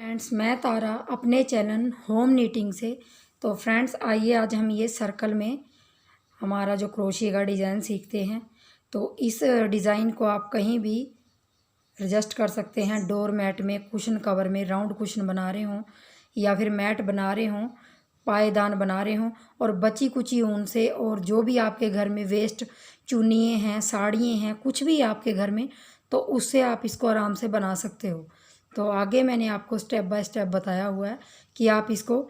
Friends, मैं तारा अपने channel home knitting से। तो फ्रेंड्स, आइए आज हम ये सर्कल में हमारा जो क्रोशिया का डिज़ाइन सीखते हैं। तो इस डिज़ाइन को आप कहीं भी एडजस्ट कर सकते हैं। डोर मैट में, कुशन कवर में, राउंड कुशन बना रहे हों या फिर मैट बना रहे हों, पायदान बना रहे हों, और बची कुची ऊन से और जो भी आपके घर में वेस्ट चुन्नियाँ हैं, साड़ियाँ हैं, कुछ भी आपके घर में, तो उससे आप इसको आराम से बना सकते हो। तो आगे मैंने आपको स्टेप बाय स्टेप बताया हुआ है कि आप इसको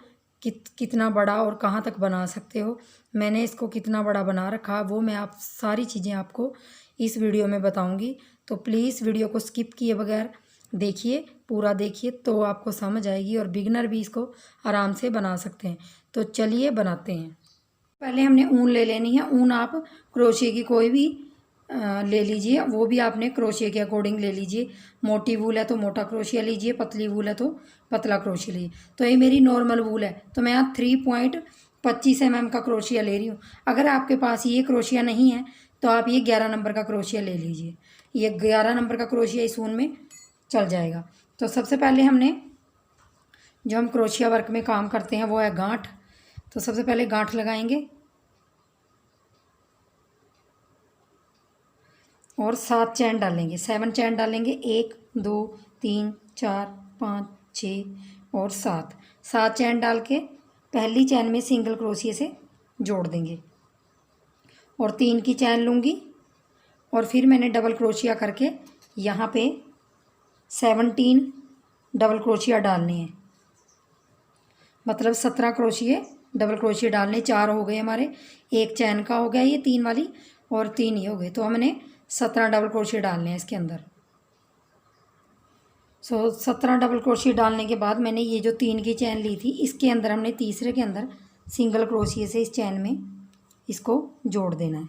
कितना बड़ा और कहाँ तक बना सकते हो। मैंने इसको कितना बड़ा बना रखा वो मैं आप सारी चीज़ें आपको इस वीडियो में बताऊंगी। तो प्लीज़ वीडियो को स्किप किए बगैर देखिए, पूरा देखिए, तो आपको समझ आएगी और बिगनर भी इसको आराम से बना सकते हैं। तो चलिए बनाते हैं। पहले हमने ऊन ले लेनी है। ऊन आप क्रोशिया की कोई भी ले लीजिए, वो भी आपने क्रोशिया के अकॉर्डिंग ले लीजिए। मोटी वूल है तो मोटा क्रोशिया लीजिए, पतली वूल है तो पतला क्रोशिया लीजिए। तो ये मेरी नॉर्मल वूल है तो मैं यहाँ 3.25 mm का क्रोशिया ले रही हूँ। अगर आपके पास ये क्रोशिया नहीं है तो आप ये 11 नंबर का क्रोशिया ले लीजिए। ये 11 नंबर का क्रोशिया इस ऊन में चल जाएगा। तो सबसे पहले हमने जो हम क्रोशिया वर्क में काम करते हैं वो है गांठ। तो सबसे पहले गांठ लगाएंगे और 7 चैन डालेंगे, 7 चैन डालेंगे। 1 2 3 4 5 6 और 7 चैन डाल के पहली चैन में सिंगल क्रोशिया से जोड़ देंगे और 3 की चैन लूँगी और फिर मैंने डबल क्रोशिया करके यहाँ पे 17 डबल क्रोशिया डालने हैं। मतलब 17 क्रोशिया डबल क्रोशिया डालने। 4 हो गए हमारे, एक चैन का हो गया ये 3 वाली और 3 ये हो गए। तो हमने 17 डबल क्रोशिया डालने हैं इसके अंदर। 17 डबल क्रोशिया डालने के बाद मैंने ये जो 3 की चैन ली थी इसके अंदर हमने तीसरे के अंदर सिंगल क्रोशिया से इस चैन में इसको जोड़ देना है।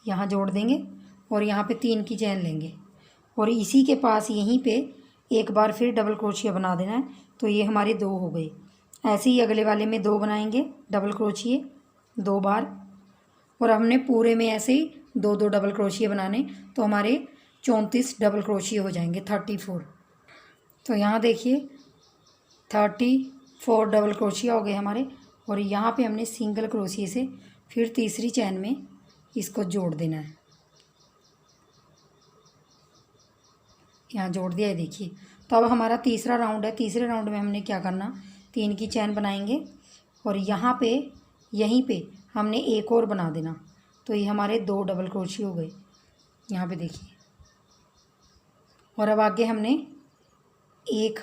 यहाँ जोड़ देंगे और यहाँ पे 3 की चैन लेंगे और इसी के पास यहीं पे एक बार फिर डबल क्रोशिया बना देना है। तो ये हमारे 2 हो गए। ऐसे ही अगले वाले में 2 बनाएंगे डबल क्रोशिया 2 बार, और हमने पूरे में ऐसे ही 2 डबल क्रोशिया बनाने। तो हमारे 34 डबल क्रोशिया हो जाएंगे, 34। तो यहाँ देखिए 34 डबल क्रोशिया हो गए हमारे। और यहाँ पे हमने सिंगल क्रोशिया से फिर तीसरी चैन में इसको जोड़ देना है। यहाँ जोड़ दिया है देखिए। तो अब हमारा तीसरा राउंड है। तीसरे राउंड में हमने क्या करना, 3 की चैन बनाएंगे और यहाँ पे यहीं पे हमने एक और बना देना। तो ये हमारे 2 डबल क्रोशिया हो गए यहाँ पे देखिए। और अब आगे हमने एक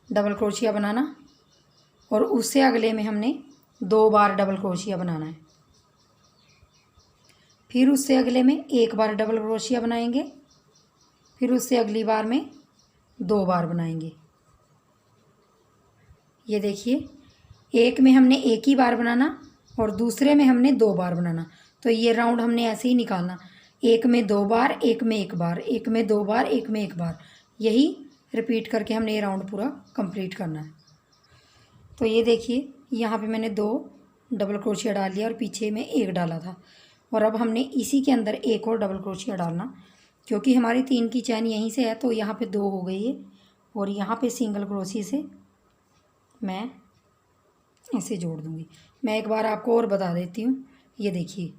डबल क्रोशिया बनाना और उससे अगले में हमने 2 बार डबल क्रोशिया बनाना है। फिर उससे अगले में 1 बार डबल क्रोशिया बनाएंगे, फिर उससे अगली बार में 2 बार बनाएंगे। ये देखिए, एक में हमने 1 ही बार बनाना और दूसरे में हमने 2 बार बनाना। तो ये राउंड हमने ऐसे ही निकालना, 1 में 2 बार, 1 में 1 बार, 1 में 2 बार, 1 में 1 बार, यही रिपीट करके हमने ये राउंड पूरा कंप्लीट करना है। तो ये देखिए, यहाँ पे मैंने 2 डबल क्रोशिया डाल लिया और पीछे में 1 डाला था। और अब हमने इसी के अंदर एक और डबल क्रोशिया डालना, क्योंकि हमारी 3 की चैन यहीं से है तो यहाँ पे 2 हो गई है। और यहाँ पे सिंगल क्रोशिया से मैं ऐसे जोड़ दूँगी। मैं एक बार आपको और बता देती हूँ। ये देखिए,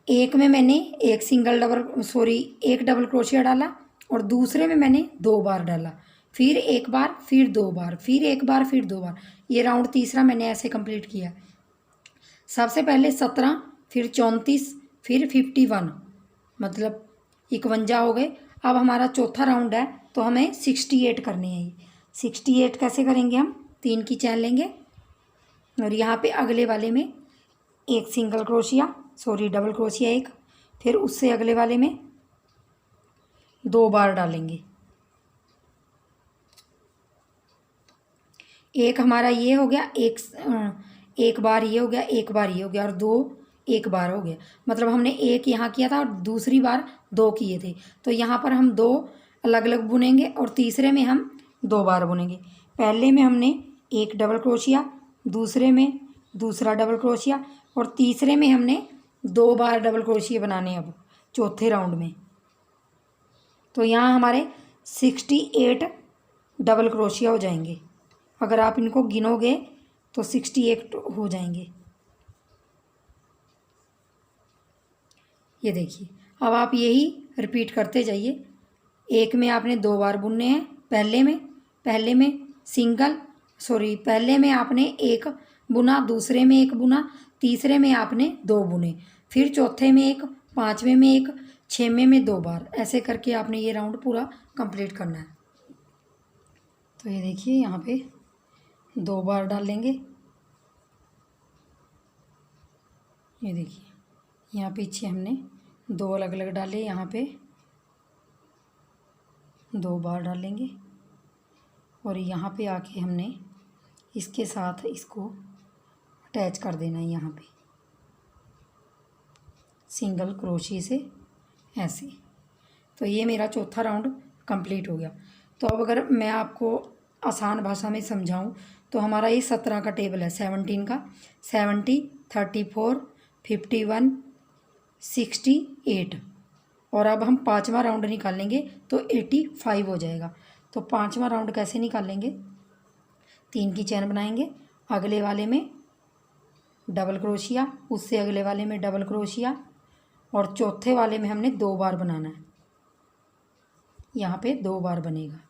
एक में मैंने एक डबल क्रोशिया डाला और दूसरे में मैंने 2 बार डाला, फिर 1 बार, फिर 2 बार, फिर 1 बार, फिर 2 बार। ये राउंड तीसरा मैंने ऐसे कंप्लीट किया। सबसे पहले 17, फिर 34, फिर 51, मतलब 51 हो गए। अब हमारा चौथा राउंड है तो हमें 68 करने हैं। ये 68 कैसे करेंगे, हम 3 की चैन लेंगे और यहाँ पे अगले वाले में एक सिंगल क्रोशिया, डबल क्रोशिया एक, फिर उससे अगले वाले में 2 बार डालेंगे। एक हमारा ये हो गया, एक बार ये हो गया, एक बार ये हो गया और 2 एक बार हो गया। मतलब हमने एक यहाँ किया था और दूसरी बार 2 किए थे। तो यहाँ पर हम 2 अलग अलग बुनेंगे और तीसरे में हम 2 बार बुनेंगे। पहले में हमने एक डबल क्रोशिया, दूसरे में दूसरा डबल क्रोशिया और तीसरे में हमने 2 बार डबल क्रोशिया बनाने। अब चौथे राउंड में तो यहाँ हमारे 68 डबल क्रोशिया हो जाएंगे। अगर आप इनको गिनोगे तो 68 हो जाएंगे। ये देखिए, अब आप यही रिपीट करते जाइए। एक में आपने 2 बार बुनने हैं। पहले में पहले में आपने एक बुना, दूसरे में एक बुना, तीसरे में आपने 2 बुने, फिर चौथे में एक, पांचवें में एक, छवें में 2 बार। ऐसे करके आपने ये राउंड पूरा कंप्लीट करना है। तो ये देखिए, यहाँ पे 2 बार डालेंगे। ये देखिए, यहाँ पीछे हमने 2 अलग अलग डाले, यहाँ पे 2 बार डालेंगे और यहाँ पे आके हमने इसके साथ इसको अटैच कर देना है यहाँ पे सिंगल क्रोशिया से ऐसे। तो ये मेरा चौथा राउंड कंप्लीट हो गया। तो अब अगर मैं आपको आसान भाषा में समझाऊं तो हमारा ये 17 का टेबल है, 17 का, 70, 34, 51, 68। और अब हम 5वां राउंड निकालेंगे तो 85 हो जाएगा। तो 5वां राउंड कैसे निकालेंगे? 3 की चैन बनाएंगे, अगले वाले में डबल क्रोशिया, उससे अगले वाले में डबल क्रोशिया और चौथे वाले में हमने 2 बार बनाना है। यहाँ पे 2 बार बनेगा।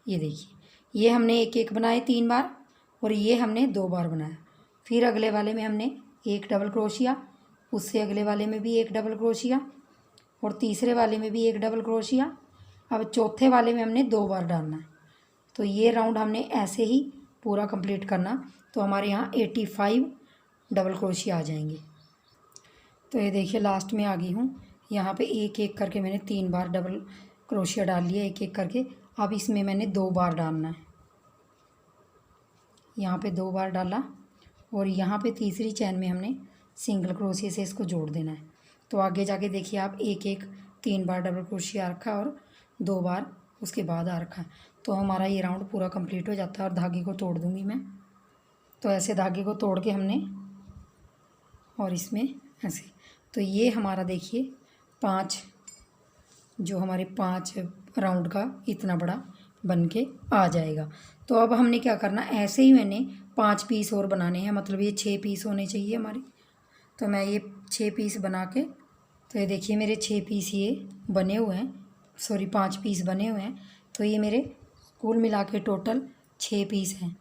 ये देखिए, ये हमने एक एक बनाए 3 बार और ये हमने 2 बार बनाया। फिर अगले वाले में हमने एक डबल क्रोशिया, उससे अगले वाले में भी एक डबल क्रोशिया और तीसरे वाले में भी एक डबल क्रोशिया। अब चौथे वाले में हमने 2 बार डालना है। तो ये राउंड हमने ऐसे ही पूरा कंप्लीट करना। तो हमारे यहाँ 85 डबल क्रोशिया आ जाएंगे। तो ये देखिए, लास्ट में आ गई हूँ। यहाँ पे एक एक करके मैंने 3 बार डबल क्रोशिया डाल लिया, एक एक करके। अब इसमें मैंने 2 बार डालना है। यहाँ पे 2 बार डाला और यहाँ पे तीसरी चैन में हमने सिंगल क्रोशिया से इसको जोड़ देना है। तो आगे जाके देखिए आप, एक एक 3 बार डबल क्रोशिया आ रखा है और 2 बार उसके बाद आ रखा है। तो हमारा ये राउंड पूरा कंप्लीट हो जाता है। और धागे को तोड़ दूँगी मैं। तो ऐसे धागे को तोड़ के हमने और इसमें ऐसे, तो ये हमारा देखिए 5, जो हमारे 5 राउंड का इतना बड़ा बन के आ जाएगा। तो अब हमने क्या करना, ऐसे ही मैंने 5 पीस और बनाने हैं, मतलब ये 6 पीस होने चाहिए हमारे। तो मैं ये 6 पीस बना के, तो ये देखिए मेरे 6 पीस ये बने हुए हैं, 5 पीस बने हुए हैं। तो ये मेरे कुल मिला के टोटल 6 पीस हैं।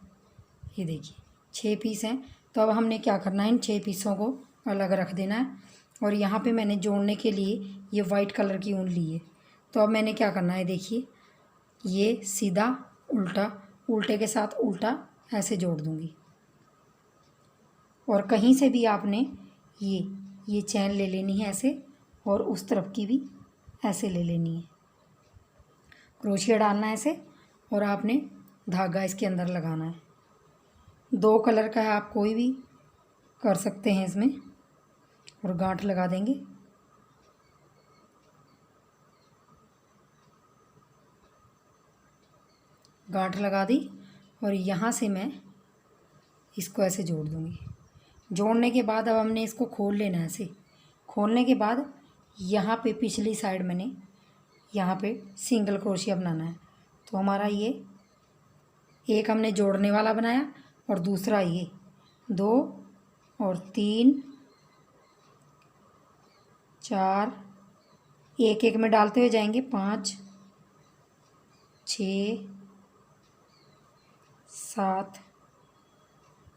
ये देखिए 6 पीस हैं। तो अब हमने क्या करना है, इन 6 पीसों को अलग रख देना है। और यहाँ पे मैंने जोड़ने के लिए ये वाइट कलर की ऊन ली है। तो अब मैंने क्या करना है, देखिए ये सीधा उल्टा, उल्टे के साथ उल्टा ऐसे जोड़ दूँगी। और कहीं से भी आपने ये चैन ले लेनी है ऐसे, और उस तरफ की भी ऐसे ले लेनी है। क्रोशिया डालना है ऐसे और आपने धागा इसके अंदर लगाना है। 2 कलर का है, आप कोई भी कर सकते हैं इसमें। और गांठ लगा देंगे। गांठ लगा दी और यहाँ से मैं इसको ऐसे जोड़ दूँगी। जोड़ने के बाद अब हमने इसको खोल लेना है ऐसे। खोलने के बाद यहाँ पे पिछली साइड मैंने यहाँ पे सिंगल क्रोशिया बनाना है। तो हमारा ये एक हमने जोड़ने वाला बनाया और दूसरा ये 2 और 3, 4, एक एक में डालते हुए जाएंगे, 5, 6, 7,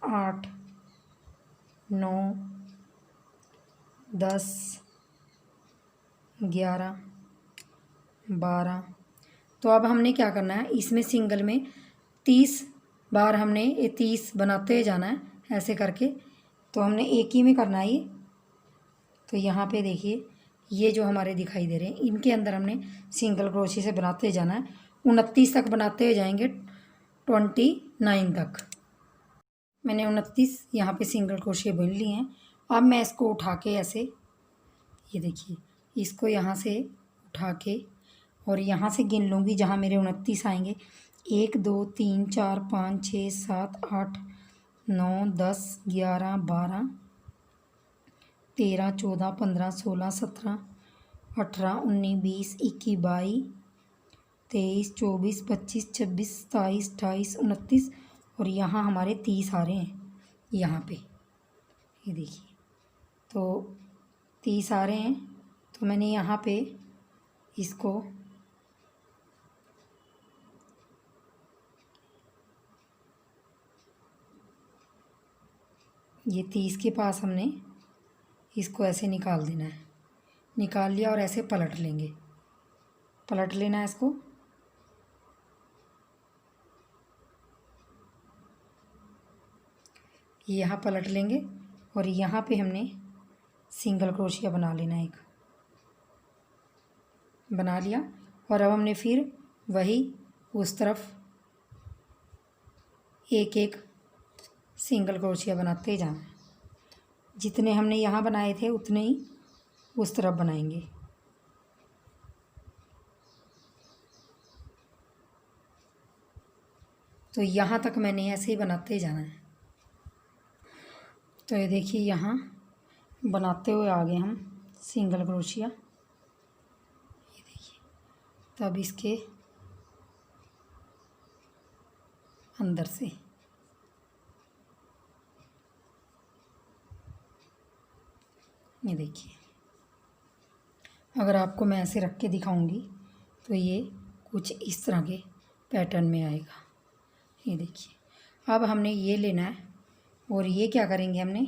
8, 9, 10, 11, 12। तो अब हमने क्या करना है, इसमें सिंगल में 30 बार हमने ये 30 बनाते हुए जाना है ऐसे करके। तो हमने एक ही में करना है ये। तो यहाँ पे देखिए, ये जो हमारे दिखाई दे रहे हैं, इनके अंदर हमने सिंगल क्रोशिया से बनाते जाना है। 29 तक बनाते हुए जाएंगे, 29 तक। मैंने 29 यहाँ पे सिंगल क्रोशिया बुन लिए हैं। अब मैं इसको उठा के ऐसे, ये देखिए, इसको यहाँ से उठा के और यहाँ से गिन लूँगी जहाँ मेरे 29 आएंगे। 1 2 3 4 5 6 7 8 9 10 11 12 13 14 15 16 17 18 19 20 21 22 23, 24, 25, 26, 27, 28, 29 और यहाँ हमारे 30 आ रहे हैं यहाँ पे, ये देखिए। तो 30 आ रहे हैं, तो मैंने यहाँ पे इसको ये 30 के पास हमने इसको ऐसे निकाल देना है। निकाल लिया और ऐसे पलट लेंगे, पलट लेना है इसको। यहाँ पलट लेंगे और यहाँ पे हमने सिंगल क्रोशिया बना लेना है, एक बना लिया। और अब हमने फिर वही उस तरफ एक एक सिंगल क्रोशिया बनाते जाना है। जितने हमने यहाँ बनाए थे उतने ही उस तरफ बनाएंगे। तो यहाँ तक मैंने ऐसे ही बनाते जाना है। तो ये देखिए यहाँ बनाते हुए आ गए हम सिंगल क्रोशिया, ये देखिए। तब इसके अंदर से ये देखिए, अगर आपको मैं ऐसे रख के दिखाऊंगी तो ये कुछ इस तरह के पैटर्न में आएगा, ये देखिए। अब हमने ये लेना है और ये क्या करेंगे हमने,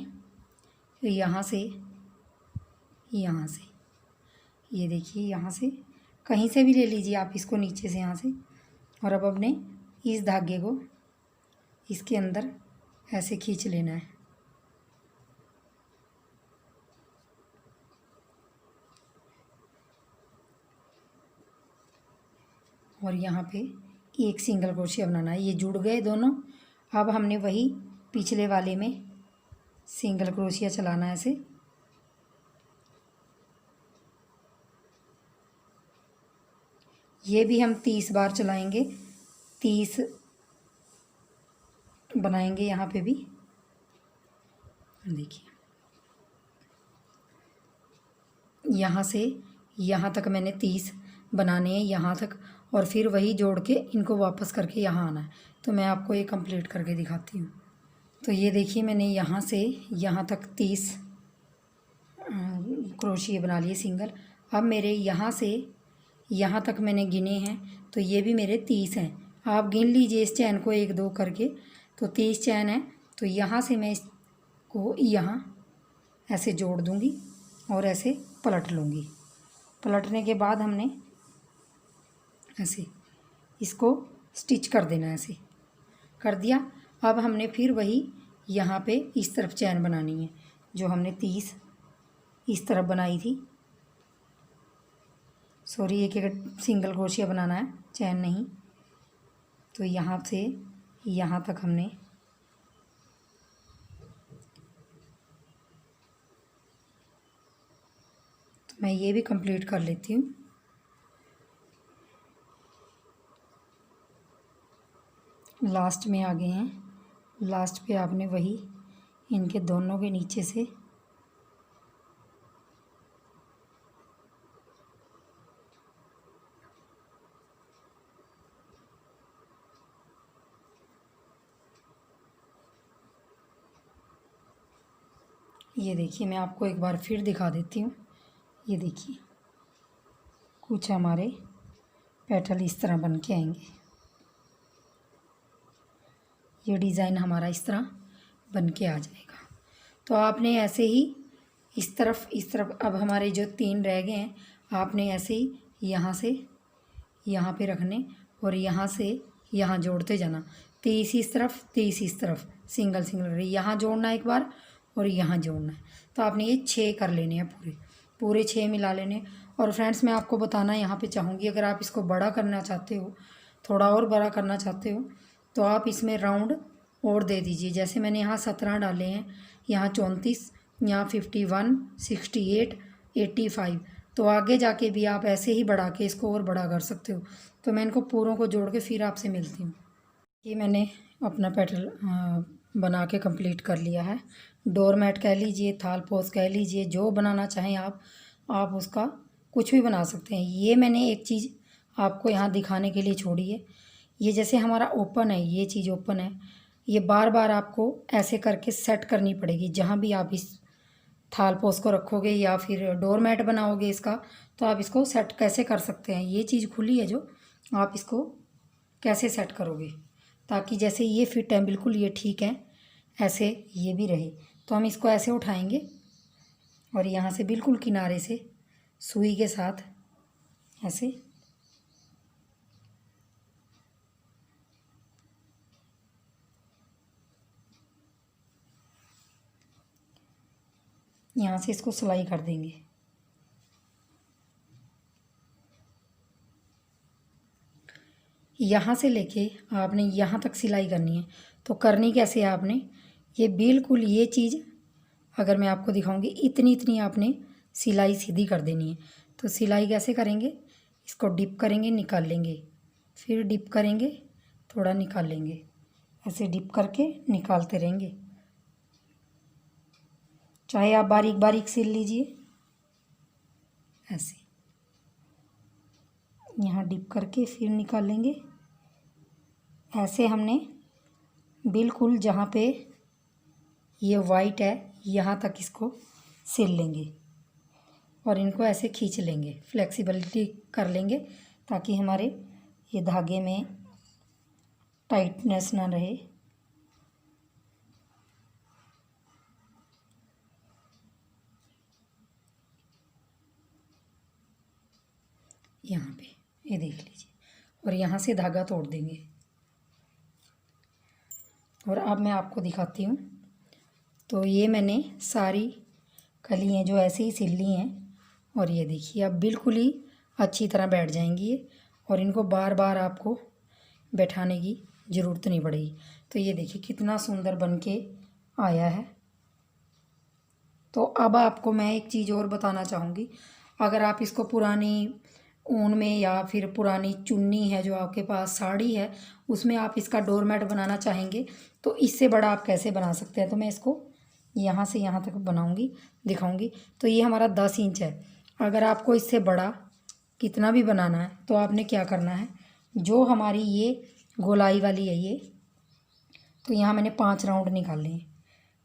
यहाँ से ये देखिए, यहाँ से कहीं से भी ले लीजिए आप इसको, नीचे से यहाँ से। और अब अपने इस धागे को इसके अंदर ऐसे खींच लेना है। और यहाँ पे एक सिंगल क्रोशिया बनाना है। ये जुड़ गए दोनों। अब हमने वही पिछले वाले में सिंगल क्रोशिया चलाना है ऐसे। ये भी हम 30 बार चलाएंगे, 30 बनाएंगे यहाँ पे भी, देखिए। यहाँ से यहाँ तक मैंने 30 बनाने हैं, यहाँ तक। और फिर वही जोड़ के इनको वापस करके यहाँ आना है। तो मैं आपको ये कंप्लीट करके दिखाती हूँ। तो ये देखिए, मैंने यहाँ से यहाँ तक 30 क्रोशिये बना लिए सिंगल। अब मेरे यहाँ से यहाँ तक मैंने गिने हैं, तो ये भी मेरे 30 हैं। आप गिन लीजिए इस चैन को 1 2 करके, तो 30 चैन है। तो यहाँ से मैं इसको यहाँ ऐसे जोड़ दूँगी और ऐसे पलट लूँगी। पलटने के बाद हमने ऐसे इसको स्टिच कर देना, ऐसे कर दिया। अब हमने फिर वही यहाँ पे इस तरफ चैन बनानी है, जो हमने 30 इस तरफ बनाई थी। सॉरी, एक एक सिंगल क्रोशिया बनाना है, चैन नहीं। तो यहाँ से यहाँ तक हमने तो मैं ये भी कंप्लीट कर लेती हूँ। लास्ट में आ गए हैं। लास्ट पे आपने वही इनके दोनों के नीचे से ये देखिए, मैं आपको एक बार फिर दिखा देती हूँ। ये देखिए, कुछ हमारे पेटल इस तरह बन के आएंगे। ये डिज़ाइन हमारा इस तरह बन के आ जाएगा। तो आपने ऐसे ही इस तरफ अब हमारे जो 3 रह गए हैं, आपने ऐसे ही यहाँ से यहाँ पे रखने और यहाँ से यहाँ जोड़ते जाना। 30 इस तरफ, 30 इस तरफ, सिंगल सिंगल यहाँ जोड़ना एक बार और यहाँ जोड़ना है। तो आपने ये 6 कर लेने हैं, पूरे 6 मिला लेने। और फ्रेंड्स, मैं आपको बताना यहाँ पे चाहूँगी, अगर आप इसको बड़ा करना चाहते हो, थोड़ा और बड़ा करना चाहते हो, तो आप इसमें राउंड और दे दीजिए। जैसे मैंने यहाँ 17 डाले हैं, यहाँ 34, यहाँ 51, 68, 85। तो आगे जाके भी आप ऐसे ही बढ़ा के इसको और बड़ा कर सकते हो। तो मैं इनको पूरों को जोड़ के फिर आपसे मिलती हूँ। ये मैंने अपना पेटल बना के कंप्लीट कर लिया है। डोरमैट कह लीजिए, थाल पोस कह लीजिए, जो बनाना चाहें आप उसका कुछ भी बना सकते हैं। ये मैंने एक चीज़ आपको यहाँ दिखाने के लिए छोड़ी है। ये जैसे हमारा ओपन है, ये चीज़ ओपन है, ये बार बार आपको ऐसे करके सेट करनी पड़ेगी। जहाँ भी आप इस थाल पोस को रखोगे या फिर डोरमैट बनाओगे इसका, तो आप इसको सेट कैसे कर सकते हैं। ये चीज़ खुली है जो आप इसको कैसे सेट करोगे ताकि जैसे ये फिट है बिल्कुल ये ठीक है, ऐसे ये भी रहे। तो हम इसको ऐसे उठाएंगे और यहाँ से बिल्कुल किनारे से सुई के साथ ऐसे यहाँ से इसको सिलाई कर देंगे। यहाँ से लेके आपने यहाँ तक सिलाई करनी है। तो करनी कैसे है आपने, ये बिल्कुल ये चीज़ अगर मैं आपको दिखाऊंगी इतनी इतनी आपने सिलाई सीधी कर देनी है। तो सिलाई कैसे करेंगे, इसको डिप करेंगे निकाल लेंगे, फिर डिप करेंगे थोड़ा निकाल लेंगे, ऐसे डिप करके निकालते रहेंगे। चाहे आप बारीक बारीक सिल लीजिए ऐसे, यहाँ डिप करके फिर निकाल लेंगे। ऐसे हमने बिल्कुल जहाँ पे ये वाइट है यहाँ तक इसको सिल लेंगे और इनको ऐसे खींच लेंगे, फ्लेक्सिबिलिटी कर लेंगे ताकि हमारे ये धागे में टाइटनेस ना रहे। यहाँ पे ये देख लीजिए और यहाँ से धागा तोड़ देंगे। और अब मैं आपको दिखाती हूँ। तो ये मैंने सारी कलियाँ जो ऐसे ही सिल ली हैं और ये देखिए अब बिल्कुल ही अच्छी तरह बैठ जाएंगी ये, और इनको बार बार आपको बैठाने की ज़रूरत नहीं पड़ेगी। तो ये देखिए कितना सुंदर बन के आया है। तो अब आपको मैं एक चीज़ और बताना चाहूँगी। अगर आप इसको पुरानी ऊन में या फिर पुरानी चुन्नी है जो आपके पास साड़ी है उसमें आप इसका डोरमैट बनाना चाहेंगे तो इससे बड़ा आप कैसे बना सकते हैं। तो मैं इसको यहाँ से यहाँ तक बनाऊँगी दिखाऊँगी। तो ये हमारा 10 इंच है। अगर आपको इससे बड़ा कितना भी बनाना है तो आपने क्या करना है, जो हमारी ये गोलाई वाली है ये, तो यहाँ मैंने 5 राउंड निकाले हैं।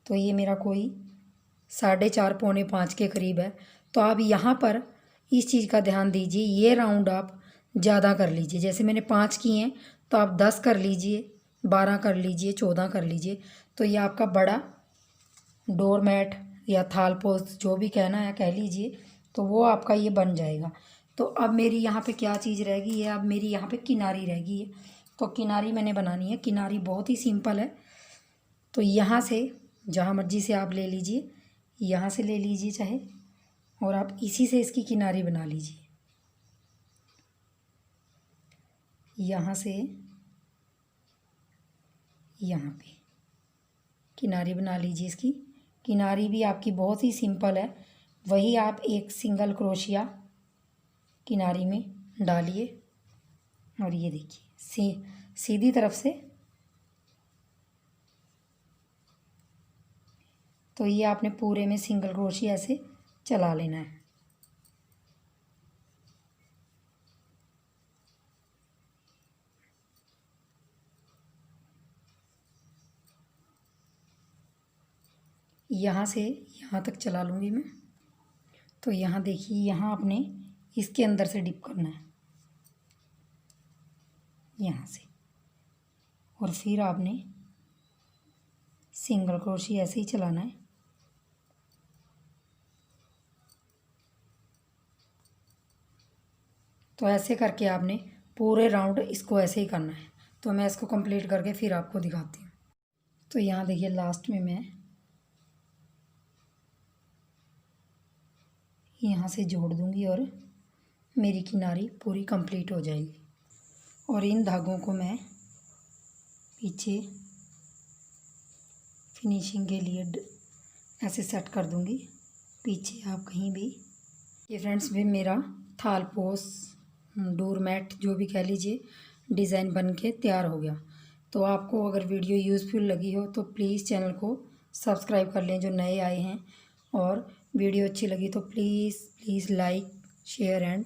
तो ये मेरा कोई 4.5 पौने 5 के करीब है। तो आप यहाँ पर इस चीज़ का ध्यान दीजिए, ये राउंड आप ज़्यादा कर लीजिए। जैसे मैंने 5 किए हैं तो आप 10 कर लीजिए, 12 कर लीजिए, 14 कर लीजिए। तो ये आपका बड़ा डोरमैट या थाल पोस्ट जो भी कहना है कह लीजिए, तो वो आपका ये बन जाएगा। तो अब मेरी यहाँ पे क्या चीज़ रहेगी है, अब मेरी यहाँ पे किनारी रहेगी है। तो किनारी मैंने बनानी है। किनारी बहुत ही सिंपल है। तो यहाँ से जहाँ मर्जी से आप ले लीजिए, यहाँ से ले लीजिए चाहे, और आप इसी से इसकी किनारी बना लीजिए। यहाँ से यहाँ पे किनारी बना लीजिए। इसकी किनारी भी आपकी बहुत ही सिंपल है। वही आप एक सिंगल क्रोशिया किनारी में डालिए और ये देखिए सीधी तरफ से। तो ये आपने पूरे में सिंगल क्रोशिया ऐसे चला लेना है। यहाँ से यहाँ तक चला लूँगी मैं। तो यहाँ देखिए, यहाँ आपने इसके अंदर से डिप करना है यहाँ से, और फिर आपने सिंगल क्रोशिया ऐसे ही चलाना है। तो ऐसे करके आपने पूरे राउंड इसको ऐसे ही करना है। तो मैं इसको कंप्लीट करके फिर आपको दिखाती हूँ। तो यहाँ देखिए लास्ट में मैं यहाँ से जोड़ दूँगी और मेरी किनारी पूरी कंप्लीट हो जाएगी। और इन धागों को मैं पीछे फिनिशिंग के लिए ऐसे सेट कर दूँगी। पीछे आप कहीं भी। ये फ्रेंड्स भी मेरा थाल पोस डोरमैट जो भी कह लीजिए डिज़ाइन बन के तैयार हो गया। तो आपको अगर वीडियो यूज़फुल लगी हो तो प्लीज़ चैनल को सब्सक्राइब कर लें जो नए आए हैं, और वीडियो अच्छी लगी तो प्लीज़ लाइक शेयर एंड